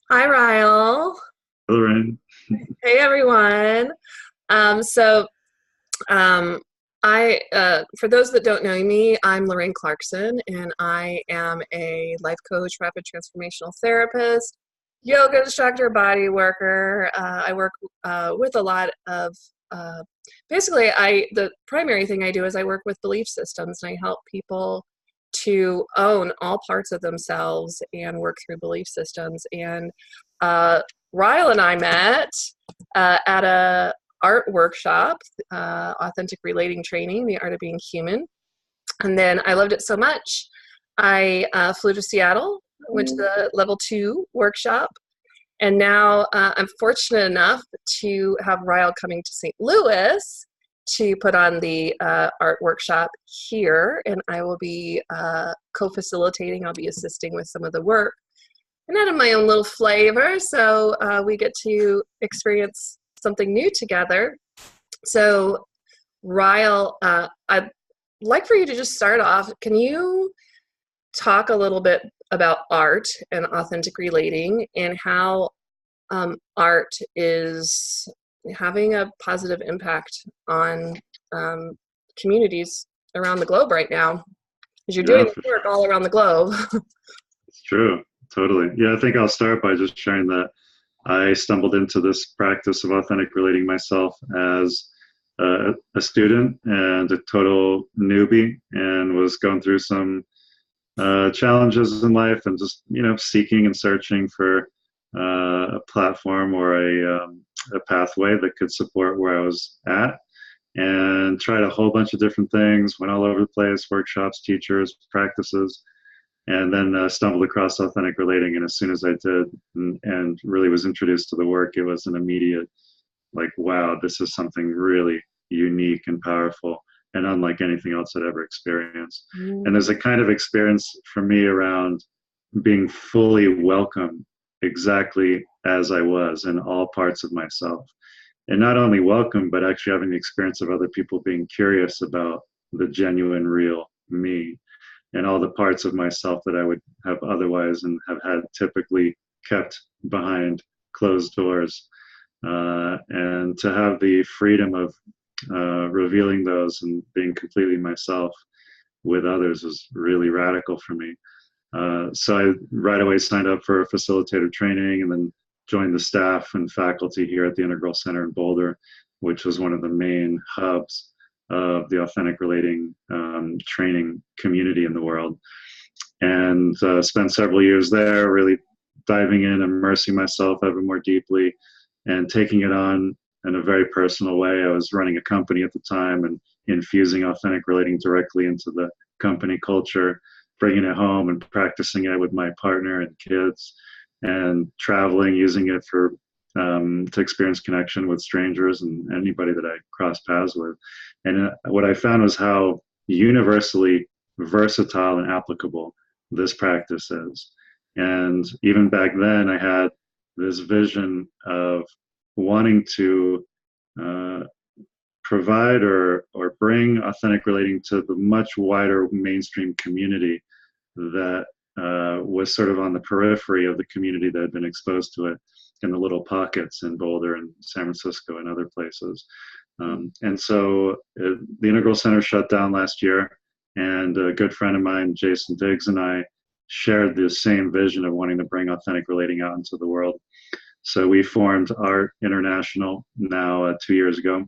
Hi, Ryel. Lorraine. Hey, everyone. So, um, for those that don't know me, I'm Lorraine Clarkson, and I am a life coach, rapid transformational therapist, yoga instructor, body worker. I work with a lot of, uh, basically, the primary thing I do is I work with belief systems, and I help people to own all parts of themselves and work through belief systems. And uh, Ryle and I met at a art workshop, authentic relating training, the art of being human. And then I loved it so much, I flew to Seattle, went to the level 2 workshop, and now I'm fortunate enough to have Ryle coming to St. Louis to put on the art workshop here, and I will be co-facilitating. I'll be assisting with some of the work and adding my own little flavor, so we get to experience something new together. So, Ryle, I'd like for you to just start off. Can you talk a little bit about art and authentic relating and how art is having a positive impact on communities around the globe right now? Because you're Yeah, doing for work sure. all around the globe. It's true. Totally. Yeah, I think I'll start by just sharing that I stumbled into this practice of authentic relating myself as a student and a total newbie, and was going through some challenges in life, and just seeking and searching for a platform or a pathway that could support where I was at, and tried a whole bunch of different things, went all over the place, workshops, teachers, practices, and then stumbled across authentic relating. And as soon as I did, and really was introduced to the work, it was an immediate, like, wow, this is something really unique and powerful and unlike anything else I'd ever experienced. And there's a kind of experience for me around being fully welcome exactly as I was in all parts of myself. And not only welcome, but actually having the experience of other people being curious about the genuine, real me, and all the parts of myself that I would have otherwise and have had typically kept behind closed doors. And to have the freedom of revealing those and being completely myself with others was really radical for me. So I right away signed up for facilitator training, and then joined the staff and faculty here at the Integral Center in Boulder, which was one of the main hubs of the authentic relating training community in the world. And spent several years there, really diving in, immersing myself ever more deeply, and taking it on in a very personal way. I was running a company at the time and infusing authentic relating directly into the company culture, bringing it home and practicing it with my partner and kids, and traveling, using it for to experience connection with strangers and anybody that I crossed paths with. And what I found was how universally versatile and applicable this practice is. And even back then, I had this vision of wanting to uh, provide or bring authentic relating to the much wider mainstream community that was sort of on the periphery of the community that had been exposed to it in the little pockets in Boulder and San Francisco and other places. And so the Integral Center shut down last year, and a good friend of mine, Jason Diggs, and I shared the same vision of wanting to bring authentic relating out into the world. So we formed Art International now 2 years ago,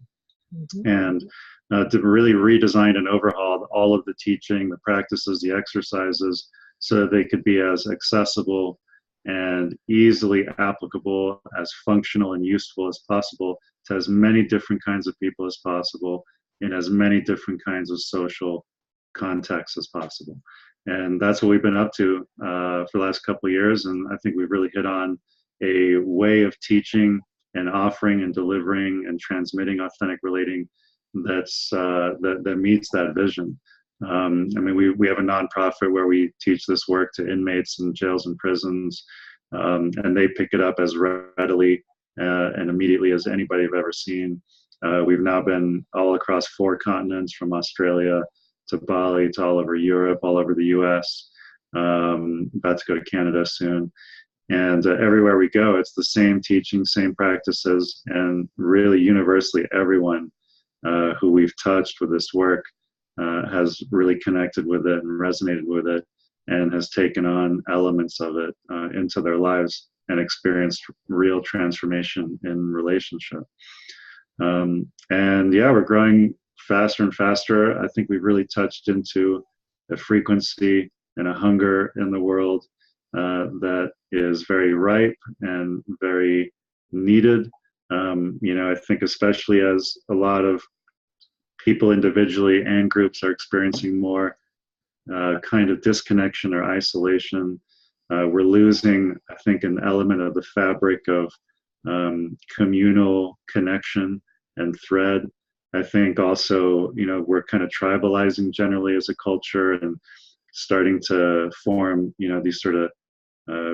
and really redesigned and overhauled all of the teaching, the practices, the exercises, so that they could be as accessible and easily applicable, as functional and useful as possible to as many different kinds of people as possible in as many different kinds of social contexts as possible. And that's what we've been up to for the last couple of years. And I think we've really hit on a way of teaching and offering and delivering and transmitting authentic relating that meets that vision. I mean, we have a nonprofit where we teach this work to inmates in jails and prisons, and they pick it up as readily and immediately as anybody I've ever seen. We've now been all across 4 continents, from Australia to Bali to all over Europe, all over the US, about to go to Canada soon. And everywhere we go, it's the same teaching, same practices, and really universally, everyone who we've touched with this work has really connected with it and resonated with it, and has taken on elements of it into their lives and experienced real transformation in relationship. And yeah, we're growing faster and faster. I think we've really touched into a frequency and a hunger in the world that is very ripe and very needed. I think especially as a lot of people individually and groups are experiencing more kind of disconnection or isolation, we're losing, I think, an element of the fabric of communal connection and thread. I think also, we're kind of tribalizing generally as a culture and starting to form, these sort of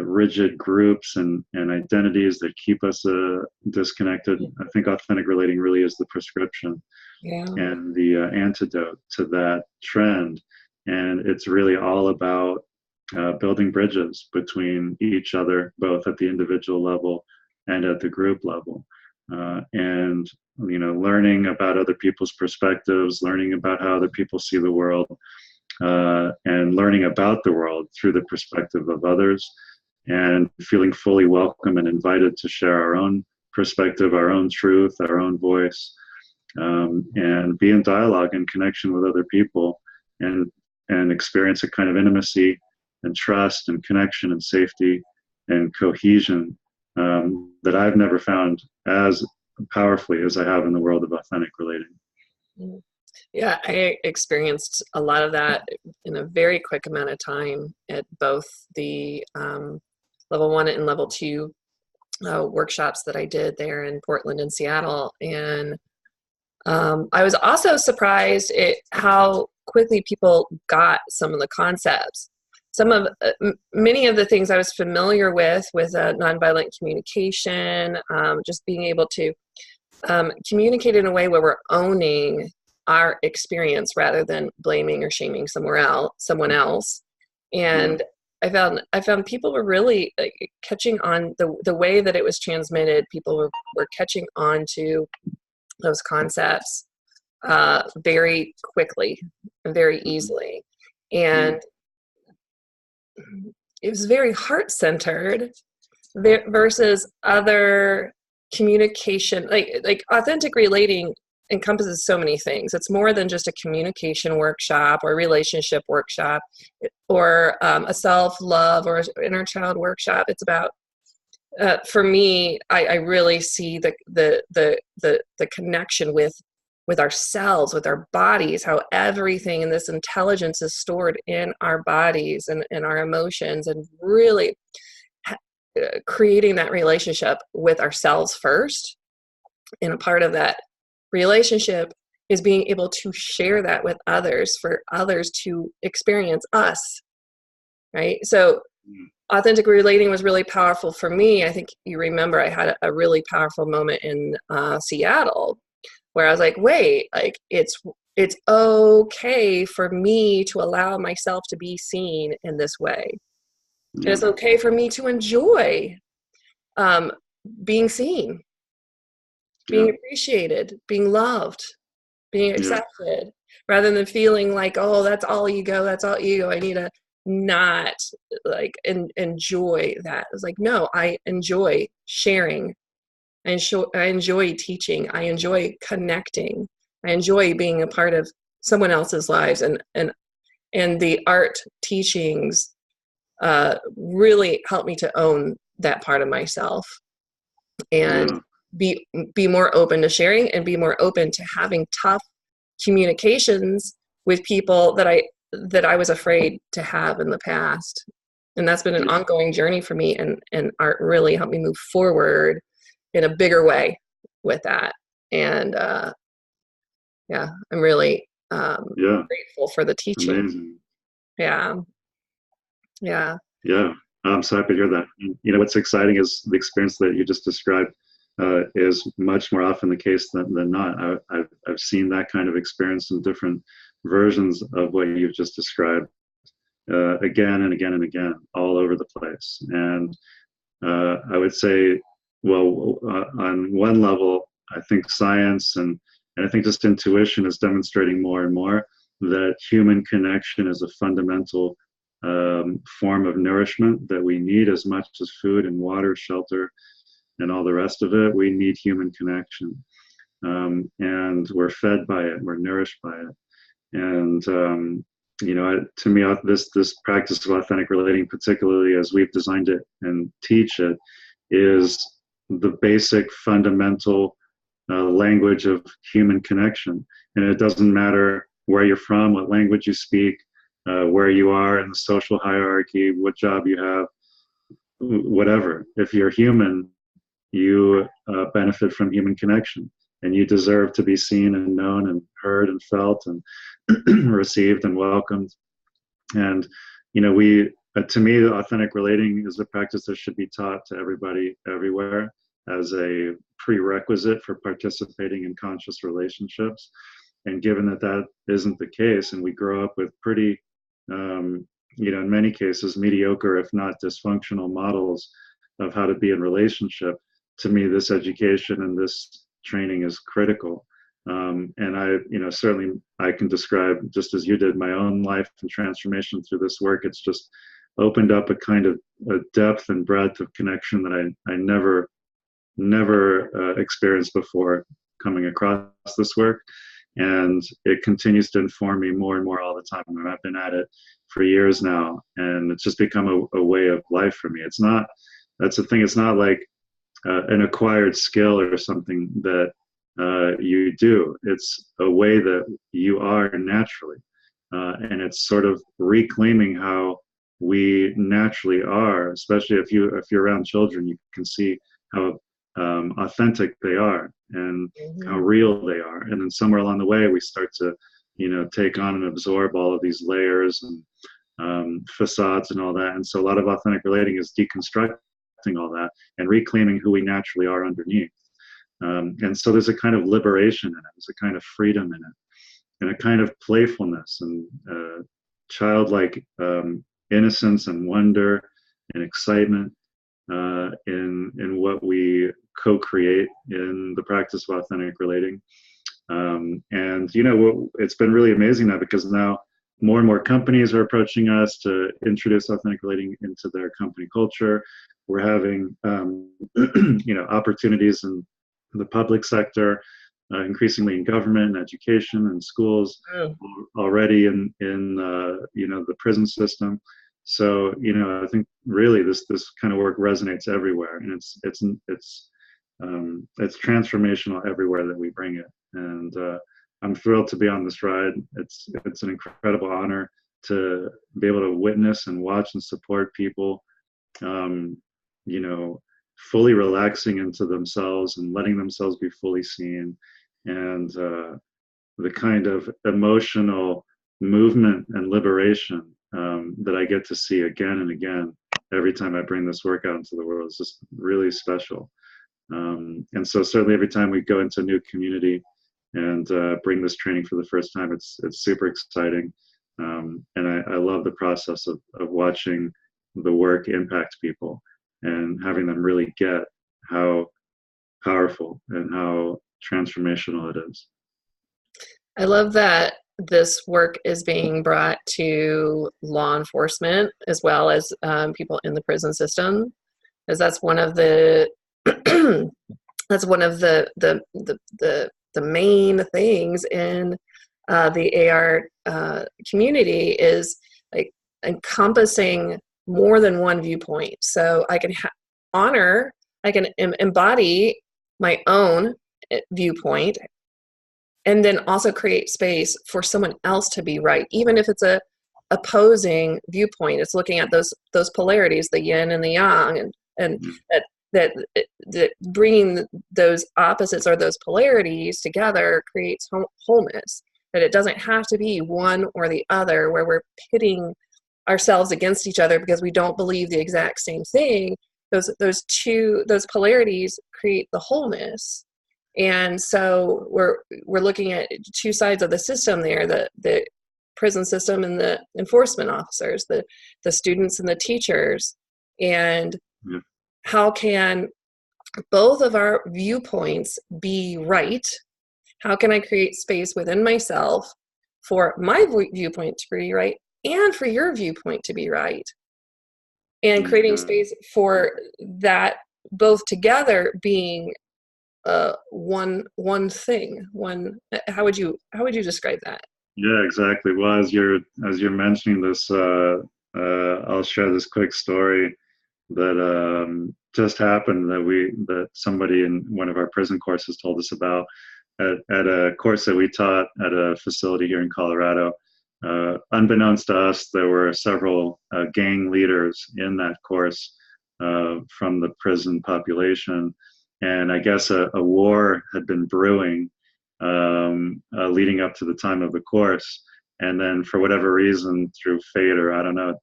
rigid groups and identities that keep us disconnected. I think authentic relating really is the prescription and the antidote to that trend. And it's really all about building bridges between each other, both at the individual level and at the group level. And learning about other people's perspectives, learning about how other people see the world, and learning about the world through the perspective of others, and feeling fully welcome and invited to share our own perspective, our own truth, our own voice, and be in dialogue and connection with other people, and experience a kind of intimacy and trust and connection and safety and cohesion that I've never found as powerfully as I have in the world of authentic relating. Yeah, I experienced a lot of that in a very quick amount of time at both the level 1 and level 2 workshops that I did there in Portland and Seattle. And I was also surprised at how quickly people got some of the concepts. Many of the things I was familiar with nonviolent communication, just being able to communicate in a way where we're owning our experience rather than blaming or shaming someone else. And I found people were really catching on the way that it was transmitted. People were catching on to those concepts very quickly and very easily. And it was very heart-centered versus other communication, like authentic relating encompasses so many things. It's more than just a communication workshop or relationship workshop or a self-love or inner child workshop. It's about, for me, I really see the connection with ourselves, with our bodies, how everything in this intelligence is stored in our bodies and in our emotions, and really creating that relationship with ourselves first. And a part of that relationship is being able to share that with others, for others to experience us, right? So authentic relating was really powerful for me. I think you remember I had a really powerful moment in Seattle where I was like, wait, like it's okay for me to allow myself to be seen in this way. And it's okay for me to enjoy being seen, being appreciated, being loved, being accepted, rather than feeling like, oh, that's all ego, I need to not enjoy that. It's like, no, I enjoy sharing. I enjoy teaching. I enjoy connecting. I enjoy being a part of someone else's lives, and the art teachings really helped me to own that part of myself and be more open to sharing and be more open to having tough communications with people that I was afraid to have in the past. And that's been an ongoing journey for me, and art really helped me move forward in a bigger way with that. And I'm really grateful for the teaching. Amazing. Yeah. I'm so happy to hear that. And, what's exciting is the experience that you just described is much more often the case than not. I've seen that kind of experience in different versions of what you've just described again and again and again, all over the place. And I would say, well, on one level, I think science and I think just intuition is demonstrating more and more that human connection is a fundamental form of nourishment that we need as much as food and water, shelter, and all the rest of it. We need human connection. And we're fed by it, we're nourished by it. And to me, this practice of authentic relating, particularly as we've designed it and teach it, is the basic fundamental language of human connection. And it doesn't matter where you're from, what language you speak, where you are in the social hierarchy, what job you have, whatever. If you're human, you benefit from human connection, and you deserve to be seen and known and heard and felt and received and welcomed. And to me, authentic relating is a practice that should be taught to everybody everywhere as a prerequisite for participating in conscious relationships. And given that that isn't the case, and we grow up with pretty in many cases mediocre if not dysfunctional models of how to be in relationship, to me this education and this training is critical. And I certainly I can describe, just as you did, my own life and transformation through this work. It's just opened up a kind of a depth and breadth of connection that I never experienced before coming across this work. And it continues to inform me more and more all the time. And I've been at it for years now, and it's just become a way of life for me. That's the thing. It's not like an acquired skill or something that you do. It's a way that you are naturally. And it's sort of reclaiming how we naturally are, especially if you're around children. You can see how authentic they are and how real they are. And then somewhere along the way, we start to, take on and absorb all of these layers and facades and all that. And so a lot of authentic relating is deconstructing all that and reclaiming who we naturally are underneath. And so there's a kind of liberation in it. There's a kind of freedom in it, and a kind of playfulness and childlike innocence and wonder and excitement in what we co-create in the practice of authentic relating. And it's been really amazing now, because now more and more companies are approaching us to introduce authentic relating into their company culture. We're having opportunities in the public sector, increasingly in government and education and schools, already in the prison system. So I think really this kind of work resonates everywhere, and it's transformational everywhere that we bring it. And I'm thrilled to be on this ride. It's an incredible honor to be able to witness and watch and support people, fully relaxing into themselves and letting themselves be fully seen, and the kind of emotional movement and liberation that I get to see again and again every time I bring this work out into the world is just really special. And so certainly every time we go into a new community and bring this training for the first time, it's super exciting. And I love the process of watching the work impact people and having them really get how powerful and how transformational it is. I love that this work is being brought to law enforcement as well as people in the prison system, because that's one of the the main things in the AR community is like encompassing more than one viewpoint. So I can I can embody my own viewpoint, and then also create space for someone else to be right, even if it's a opposing viewpoint. It's looking at those polarities, the yin and the yang, and that bringing those opposites or those polarities together creates wholeness. That it doesn't have to be one or the other, where we're pitting ourselves against each other because we don't believe the exact same thing. Those polarities create the wholeness. And so we're looking at two sides of the system there, the prison system and the enforcement officers, the students and the teachers. And how can both of our viewpoints be right? How can I create space within myself for my viewpoint to be right and for your viewpoint to be right? And creating space for that both together being one thing. How would you describe that? Yeah, exactly. Well, as you're mentioning this, I'll share this quick story that just happened that somebody in one of our prison courses told us about at a course that we taught at a facility here in Colorado. Unbeknownst to us, there were several gang leaders in that course from the prison population, and I guess a war had been brewing leading up to the time of the course. And then, for whatever reason, through fate or I don't know,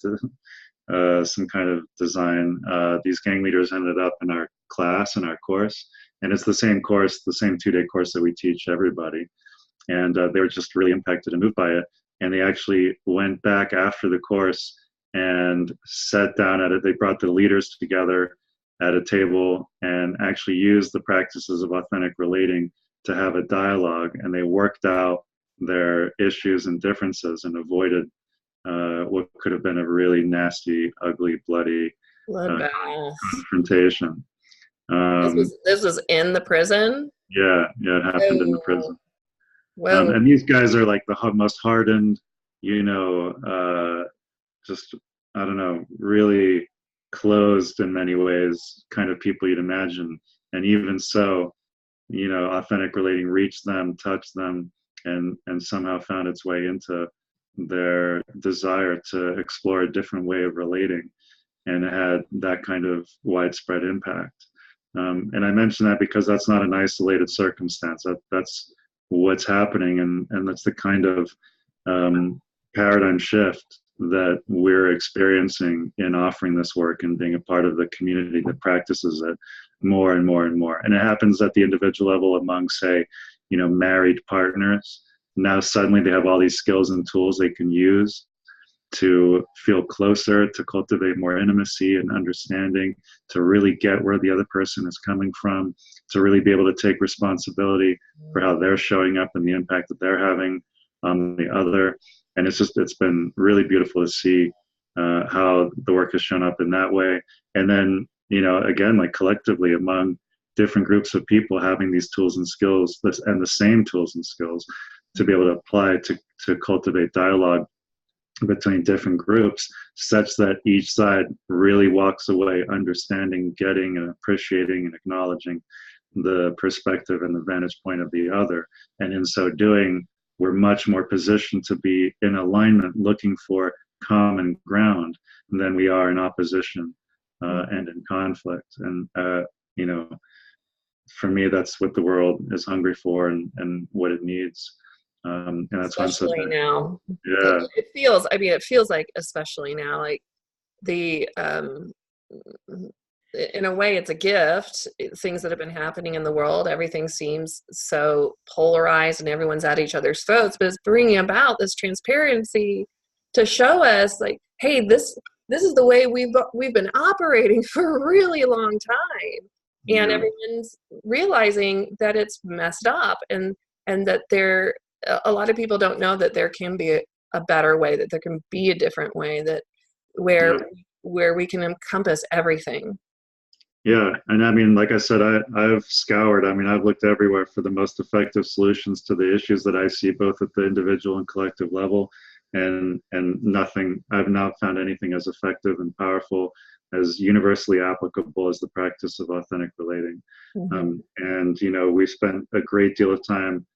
some kind of design, these gang leaders ended up in our class, in our course. And it's the same course, the same 2-day course that we teach everybody. And they were just really impacted and moved by it. And they actually went back after the course and sat down at it. They brought the leaders together at a table and actually used the practices of authentic relating to have a dialogue, and they worked out their issues and differences and avoided what could have been a really nasty, ugly, bloody confrontation. This was in the prison? Yeah, it happened in the prison. Well, and these guys are like the most hardened, just, I don't know, really closed in many ways kind of people you'd imagine. And even so, authentic relating reached them, touched them, and somehow found its way into their desire to explore a different way of relating, and it had that kind of widespread impact. And I mention that because that's not an isolated circumstance. That's what's happening, and that's the kind of paradigm shift that we're experiencing in offering this work and being a part of the community that practices it more and more and more. And it happens at the individual level among, say, married partners. Now suddenly they have all these skills and tools they can use to feel closer, to cultivate more intimacy and understanding, to really get where the other person is coming from, to really be able to take responsibility for how they're showing up and the impact that they're having on the other. And it's been really beautiful to see how the work has shown up in that way. And then, again, like collectively among different groups of people having these tools and skills and the same tools and skills to be able to apply to cultivate dialogue between different groups, such that each side really walks away understanding, getting, and appreciating and acknowledging the perspective and the vantage point of the other. And in so doing, we're much more positioned to be in alignment, looking for common ground, than we are in opposition and in conflict. And for me, that's what the world is hungry for and what it needs. And that's especially now. Yeah, it feels like, especially now, like the in a way it's a gift, things that have been happening in the world. Everything seems so polarized and everyone's at each other's throats, but it's bringing about this transparency to show us, like, hey, this is the way we've been operating for a really long time. And everyone's realizing that it's messed up, and that a lot of people don't know that there can be a better way, that there can be a different way, that where we can encompass everything. Yeah, and I mean, like I said, I've scoured. I mean, I've looked everywhere for the most effective solutions to the issues that I see, both at the individual and collective level, and nothing. I've not found anything as effective and powerful, as universally applicable as the practice of authentic relating. And we spent a great deal of time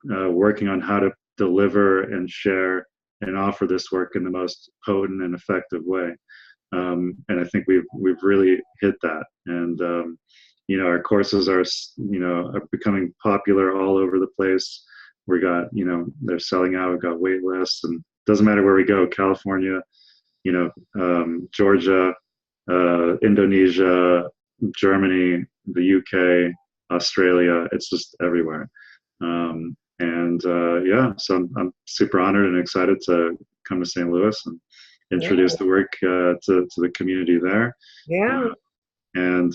working on how to deliver and share and offer this work in the most potent and effective way. And I think we've really hit that. And our courses are becoming popular all over the place. We got they're selling out. We've got wait lists, and it doesn't matter where we go. California, Georgia, Indonesia, Germany, the UK, Australia. It's just everywhere. So I'm super honored and excited to come to St. Louis and introduce the work to the community there. Yeah. And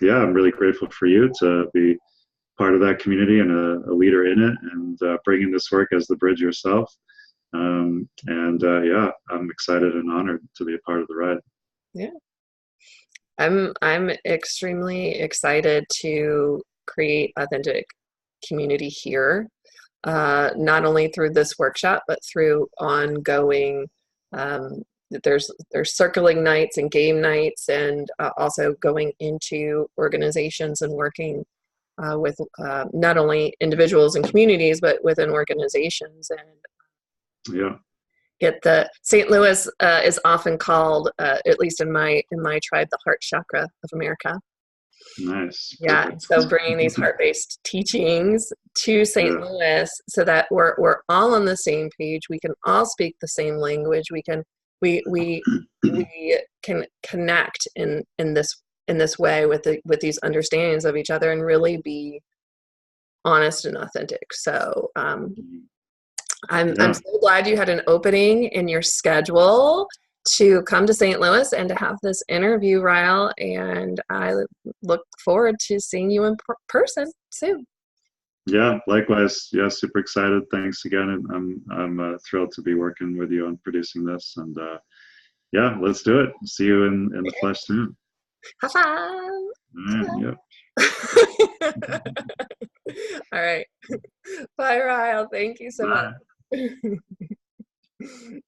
yeah, I'm really grateful for you to be part of that community and a leader in it, and bringing this work as the bridge yourself. And yeah, I'm excited and honored to be a part of the ride. Yeah. I'm extremely excited to create authentic community here, not only through this workshop, but through ongoing, um, there's circling nights and game nights, and also going into organizations and working with not only individuals and communities, but within organizations. And Yeah. the St. Louis is often called, at least in my tribe, the heart chakra of America. Nice. Yeah, Perfect. so bringing these heart-based teachings to St. Yeah. Louis so that we're all on the same page. We can all speak the same language. We can connect in this way with these understandings of each other and really be honest and authentic. So I'm Yeah. so glad you had an opening in your schedule to come to St. Louis and to have this interview, Ryel, and I look forward to seeing you in person soon. Yeah, likewise. Yeah, super excited. Thanks again. And I'm thrilled to be working with you on producing this. And yeah, let's do it. See you in the flesh soon. High five! All right. Yep. All right. Bye, Ryel. Thank you so Bye. much.